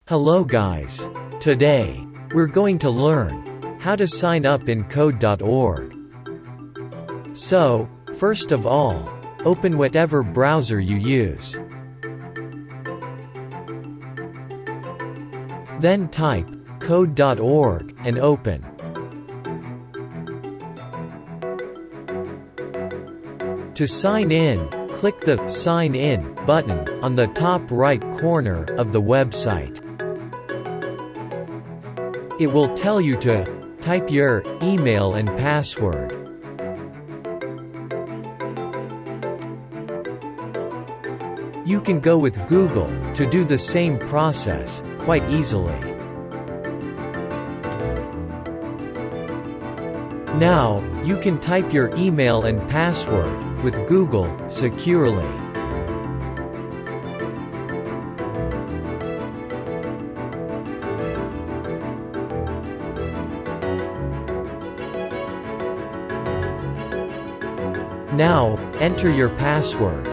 Hello guys. Today, we're going to learn how to sign up in code.org. So, first of all, open whatever browser you use. Then type code.org and open. To sign in, click the Sign In button on the top right corner of the website. It will tell you to type your email and password. You can go with Google to do the same process quite easily. Now, you can type your email and password with Google securely. Now, enter your password.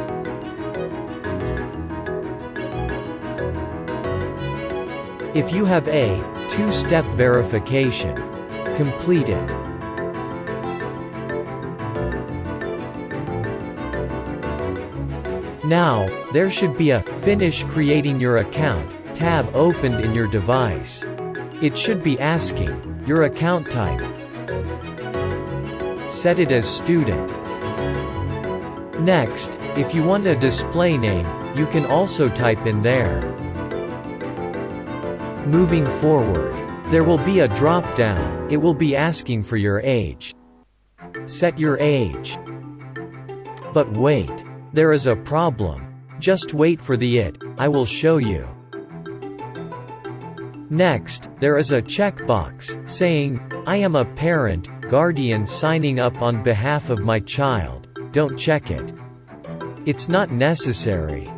If you have a two-step verification, complete it. Now, there should be a Finish Creating Your Account tab opened in your device. It should be asking your account type. Set it as student. Next, if you want a display name, you can also type in there. Moving forward, there will be a drop-down. It will be asking for your age. Set your age. But wait, there is a problem. Just wait for I will show you. Next, there is a checkbox saying, I am a parent, guardian signing up on behalf of my child. Don't check it. It's not necessary.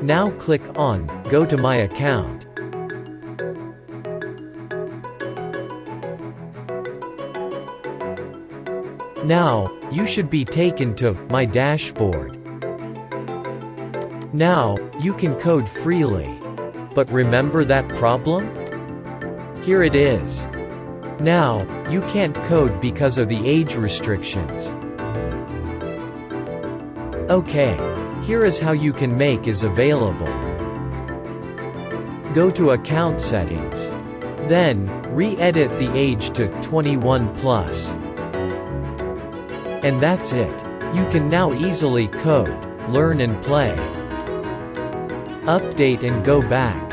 Now click on Go to My Account. Now, you should be taken to My Dashboard. Now, you can code freely. But remember that problem? Here it is. Now, you can't code because of the age restrictions. Okay. Here is how you can make is available. Go to Account Settings. Then, re-edit the age to 21 plus. And that's it. You can now easily code, learn and play. Update and go back.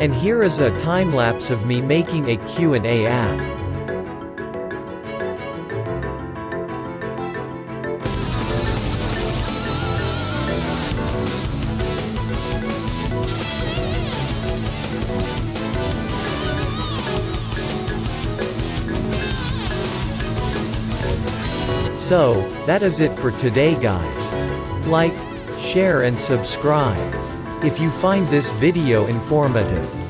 And here is a time-lapse of me making a Q&A app. So, that is it for today guys. Like, share and subscribe if you find this video informative.